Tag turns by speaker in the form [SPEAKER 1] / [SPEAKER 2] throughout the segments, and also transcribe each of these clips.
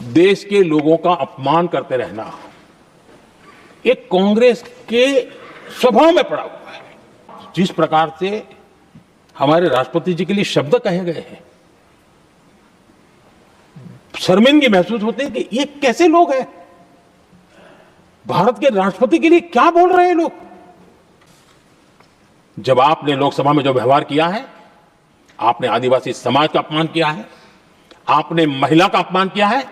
[SPEAKER 1] देश के लोगों का अपमान करते रहना एक कांग्रेस के स्वभाव में पड़ा हुआ है। जिस प्रकार से हमारे राष्ट्रपति जी के लिए शब्द कहे गए हैं, शर्मिंदगी महसूस होती है कि ये कैसे लोग हैं। भारत के राष्ट्रपति के लिए क्या बोल रहे हैं लोग। जब आपने लोकसभा में जो व्यवहार किया है, आपने आदिवासी समाज का अपमान किया है, आपने महिला का अपमान किया है,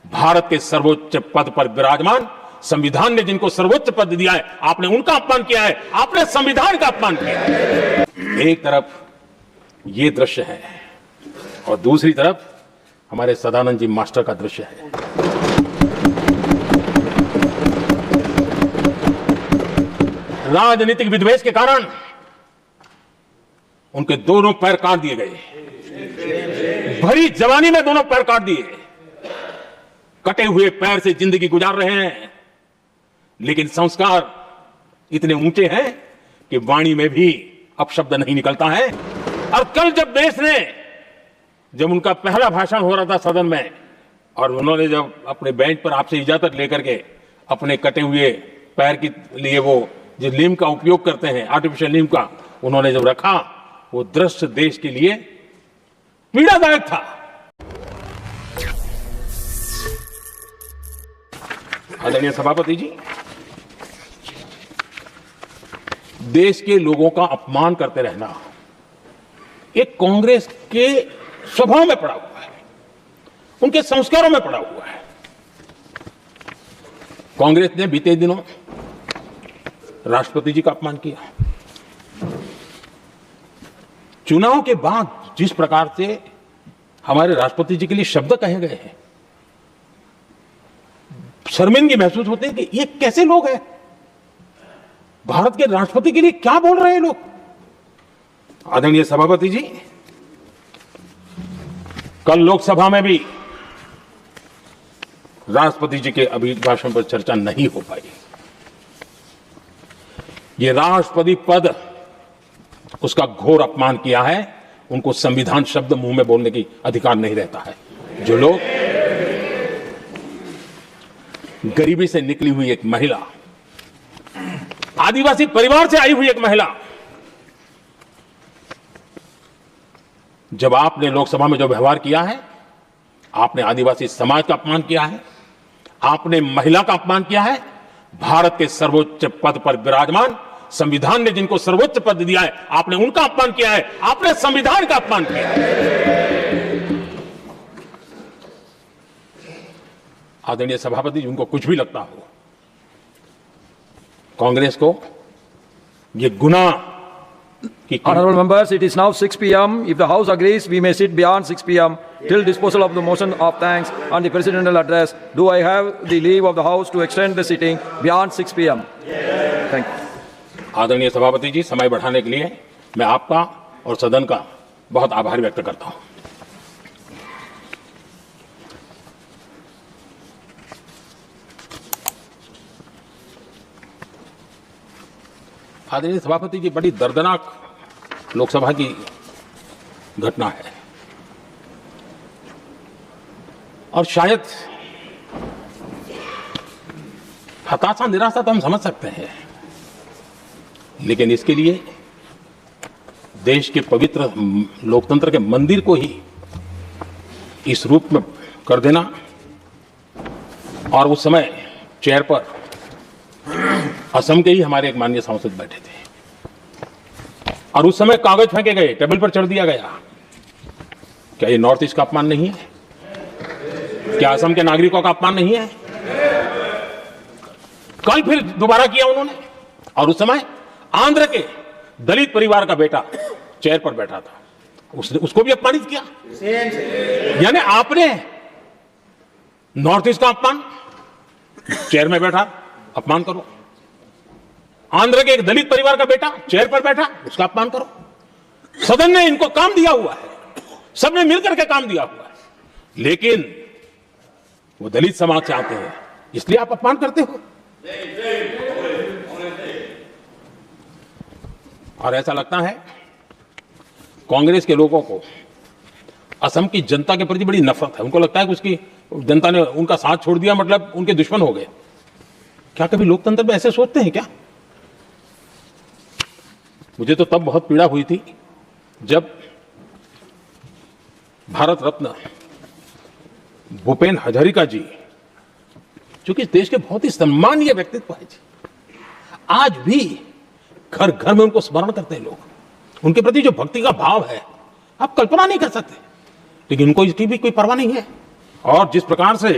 [SPEAKER 1] भारत के सर्वोच्च पद पर विराजमान, संविधान ने जिनको सर्वोच्च पद दिया है, आपने उनका अपमान किया है, आपने संविधान का अपमान किया है। एक तरफ ये दृश्य है और दूसरी तरफ हमारे सदानंद जी मास्टर का दृश्य है। राजनीतिक विद्वेष के कारण उनके दोनों पैर काट दिए गए। भरी जवानी में दोनों पैर काट दिए। कटे हुए पैर से जिंदगी गुजार रहे हैं, लेकिन संस्कार इतने ऊंचे हैं कि वाणी में भी अपशब्द नहीं निकलता है। और कल जब उनका पहला भाषण हो रहा था सदन में, और उन्होंने जब अपने बेंच पर आपसे इजाजत लेकर के अपने कटे हुए पैर के लिए वो जो नीम का उपयोग करते हैं, आर्टिफिशियल नीम का, उन्होंने जब रखा, वो दृश्य देश के लिए पीड़ादायक था। आदरणीय सभापति जी, देश के लोगों का अपमान करते रहना एक कांग्रेस के स्वभाव में पड़ा हुआ है, उनके संस्कारों में पड़ा हुआ है। कांग्रेस ने बीते दिनों राष्ट्रपति जी का अपमान किया। चुनाव के बाद जिस प्रकार से हमारे राष्ट्रपति जी के लिए शब्द कहे गए हैं, शर्मिंदगी महसूस होती है कि ये कैसे लोग हैं। भारत के राष्ट्रपति के लिए क्या बोल रहे हैं लोग। आदरणीय सभापति जी, कल लोकसभा में भी राष्ट्रपति जी के अभिभाषण पर चर्चा नहीं हो पाई। ये राष्ट्रपति पद, उसका घोर अपमान किया है। उनको संविधान शब्द मुंह में बोलने की अधिकार नहीं रहता है। जो लोग गरीबी से निकली हुई एक महिला, आदिवासी परिवार से आई हुई एक महिला, जब आपने लोकसभा में जो व्यवहार किया है, आपने आदिवासी समाज का अपमान किया है, आपने महिला का अपमान किया है, भारत के सर्वोच्च पद पर विराजमान, संविधान ने जिनको सर्वोच्च पद दिया है, आपने उनका अपमान किया है, आपने संविधान का अपमान किया है। आदरणीय सभापति जी, उनको कुछ भी लगता हो, कांग्रेस को ये गुनाह की।
[SPEAKER 2] Honorable members, it is now 6 p.m. If the House agrees, we may sit beyond 6 p.m. till disposal of the motion of thanks and the presidential address. Do I have the leave of the House to extend the sitting beyond 6 p.m.? Thank you.
[SPEAKER 1] आदरणीय सभापति जी, समय बढ़ाने के लिए मैं आपका और सदन का बहुत आभार व्यक्त करता हूं। आदरणीय सभापति जी, बड़ी दर्दनाक लोकसभा की घटना है और शायद हताशा निराशा तो हम समझ सकते हैं, लेकिन इसके लिए देश के पवित्र लोकतंत्र के मंदिर को ही इस रूप में कर देना। और उस समय चेयर पर असम के ही हमारे एक माननीय सांसद बैठे थे और उस समय कागज फेंके गए, टेबल पर चढ़ दिया गया। क्या ये नॉर्थ ईस्ट का अपमान नहीं है? क्या असम के नागरिकों का अपमान नहीं है? कल फिर दोबारा किया उन्होंने, और उस समय आंध्र के दलित परिवार का बेटा चेयर पर बैठा था, उसको भी अपमानित किया। यानी आपने नॉर्थ ईस्ट का अपमान, चेयर में बैठा अपमान करो। आंध्र के एक दलित परिवार का बेटा चेयर पर बैठा, उसका अपमान करो। सदन ने इनको काम दिया हुआ है, सबने मिलकर के काम दिया हुआ है, लेकिन वो दलित समाज से आते हैं, इसलिए आप अपमान करते हो। और ऐसा लगता है कांग्रेस के लोगों को असम की जनता के प्रति बड़ी नफरत है। उनको लगता है कि उसकी जनता ने उनका साथ छोड़ दिया मतलब उनके दुश्मन हो गए। क्या कभी लोकतंत्र में ऐसे सोचते हैं क्या? मुझे तो तब बहुत पीड़ा हुई थी जब भारत रत्न भूपेन हजारिका जी, जो कि इस देश के बहुत ही सम्मानीय व्यक्तित्व है जी, आज भी घर घर में उनको स्मरण करते हैं लोग। उनके प्रति जो भक्ति का भाव है आप कल्पना नहीं कर सकते, लेकिन उनको इसकी भी कोई परवाह नहीं है। और जिस प्रकार से,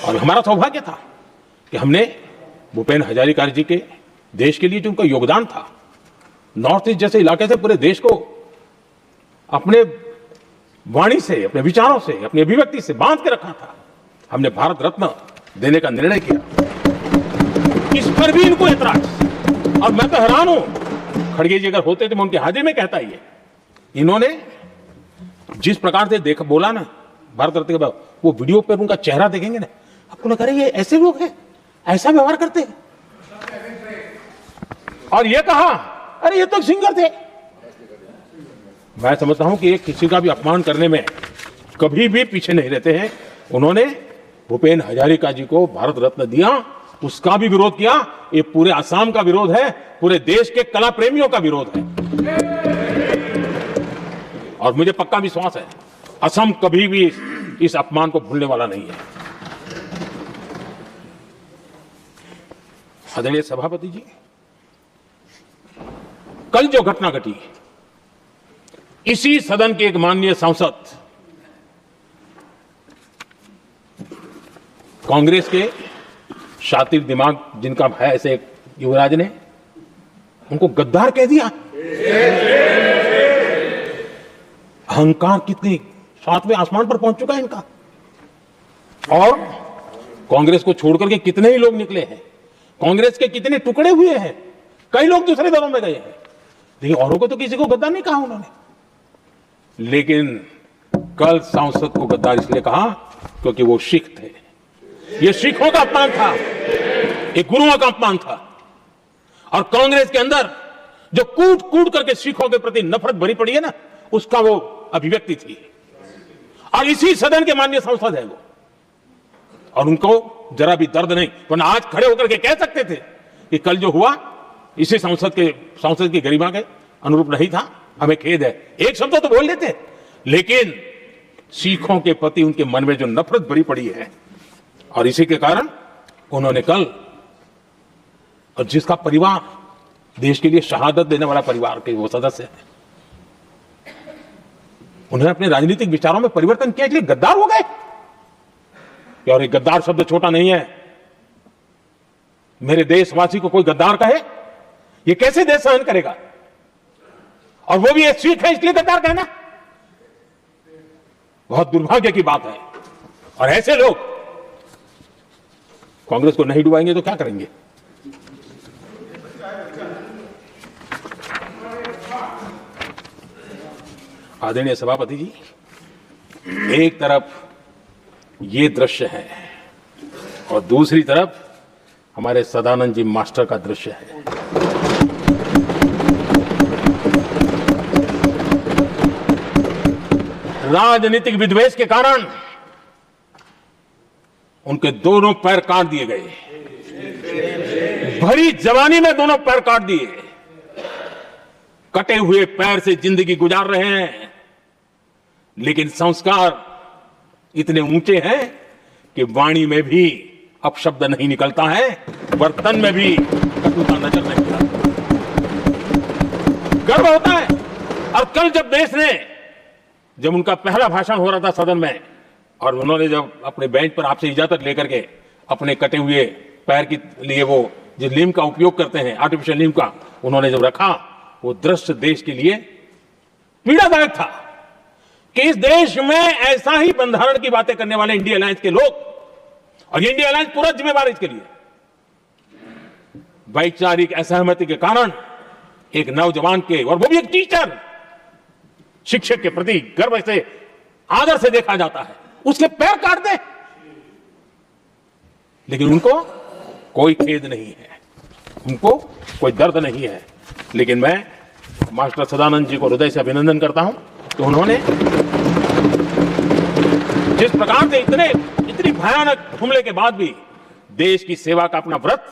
[SPEAKER 1] और हमारा सौभाग्य था कि हमने भूपेन हजारिका जी के देश के लिए जो उनका योगदान था, नॉर्थ ईस्ट जैसे इलाके से पूरे देश को अपने वाणी से, अपने विचारों से, अपनी अभिव्यक्ति से बांध के रखा था। हमने भारत रत्न देने का निर्णय किया। इस पर भी इनको ऐतराज, और मैं तो हैरान हूं, खड़गे जी अगर होते तो मैं उनकी हाजिरी में कहता ये, इन्होंने जिस प्रकार से देखा बोला ना भारत रत्न के बाद, वो वीडियो पर उनका चेहरा देखेंगे ना, आपको लगा ये ऐसे लोग हैं, ऐसा व्यवहार करते हैं। और ये कहा अरे ये तो सिंगर थे। मैं समझता हूं कि किसी का भी अपमान करने में कभी भी पीछे नहीं रहते हैं। उन्होंने भूपेन हजारिका जी को भारत रत्न दिया, उसका भी विरोध किया। ये पूरे असम का विरोध है, पूरे देश के कला प्रेमियों का विरोध है। और मुझे पक्का विश्वास है असम कभी भी इस अपमान को भूलने वाला नहीं है। आदरणीय सभापति जी, कल जो घटना घटी, इसी सदन के एक माननीय सांसद, कांग्रेस के शातिर दिमाग जिनका है ऐसे एक युवराज ने उनको गद्दार कह दिया। अहंकार कितनी 7वें आसमान पर पहुंच चुका है इनका। और कांग्रेस को छोड़कर के कितने ही लोग निकले हैं, कांग्रेस के कितने टुकड़े हुए हैं, कई लोग दूसरे दलों में गए हैं, लेकिन औरों को तो किसी को गद्दार नहीं कहा उन्होंने। लेकिन कल सांसद को गद्दार इसलिए कहा क्योंकि वो सिख थे। ये सिखों का अपमान था, ये गुरुओं का अपमान था। और कांग्रेस के अंदर जो कूट कूट करके सिखों के प्रति नफरत भरी पड़ी है ना, उसका वो अभिव्यक्ति थी। और इसी सदन के माननीय सांसद है वो, और उनको जरा भी दर्द नहीं, वरना आज खड़े होकर के कह सकते थे कि कल जो हुआ इसी सांसद की गरिमा के अनुरूप नहीं था, हमें खेद है। एक शब्द तो बोल लेते, लेकिन सिखों के प्रति उनके मन में जो नफरत भरी पड़ी है, और इसी के कारण उन्होंने कल, और जिसका परिवार देश के लिए शहादत देने वाला परिवार के वो सदस्य है, उन्होंने अपने राजनीतिक विचारों में परिवर्तन किया, इसलिए गद्दार हो गए। और एक गद्दार शब्द छोटा नहीं है। मेरे देशवासी को कोई गद्दार कहे, ये कैसे देश सहन करेगा? और वो भी एक सिख है इसलिए गद्दार कहना बहुत दुर्भाग्य की बात है। और ऐसे लोग कांग्रेस को नहीं डुबाएंगे तो क्या करेंगे? आदरणीय सभापति जी, एक तरफ ये दृश्य है और दूसरी तरफ हमारे सदानंद जी मास्टर का दृश्य है। राजनीतिक विद्वेष के कारण उनके दोनों पैर काट दिए गए। भरी जवानी में दोनों पैर काट दिए। कटे हुए पैर से जिंदगी गुजार रहे हैं, लेकिन संस्कार इतने ऊंचे हैं कि वाणी में भी अपशब्द नहीं निकलता है, बर्तन में भी कटुता नजर नहीं आती। गर्व होता है। और कल जब उनका पहला भाषण हो रहा था सदन में, और उन्होंने जब अपने बेंच पर आपसे इजाजत लेकर के अपने कटे हुए पैर के लिए वो जो लीम का उपयोग करते हैं, आर्टिफिशियल लीम का, उन्होंने जब रखा, वो दृश्य देश के लिए पीड़ादायक था कि इस देश में ऐसा ही बंधारण की बातें करने वाले इंडिया अलायंस के लोग, और ये इंडिया अलायंस पूरा जिम्मेवार इसके लिए, वैचारिक असहमति के कारण एक नौजवान के, और वो भी एक टीचर, शिक्षक के प्रति गर्व से, आदर से देखा जाता है, उसके पैर काट दे। लेकिन उनको कोई खेद नहीं है, उनको कोई दर्द नहीं है। लेकिन मैं मास्टर सदानंद जी को हृदय से अभिनंदन करता हूं कि उन्होंने जिस प्रकार से इतनी भयानक हमले के बाद भी देश की सेवा का अपना व्रत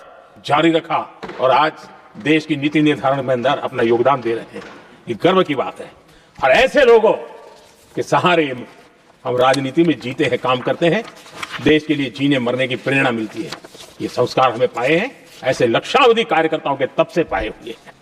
[SPEAKER 1] जारी रखा और आज देश की नीति निर्धारण में अंदर अपना योगदान दे रहे हैं, ये गर्व की बात है। और ऐसे लोगों के सहारे हम राजनीति में जीते हैं, काम करते हैं, देश के लिए जीने मरने की प्रेरणा मिलती है। ये संस्कार हमें पाए हैं, ऐसे लक्षावधि कार्यकर्ताओं के तब से पाए हुए हैं।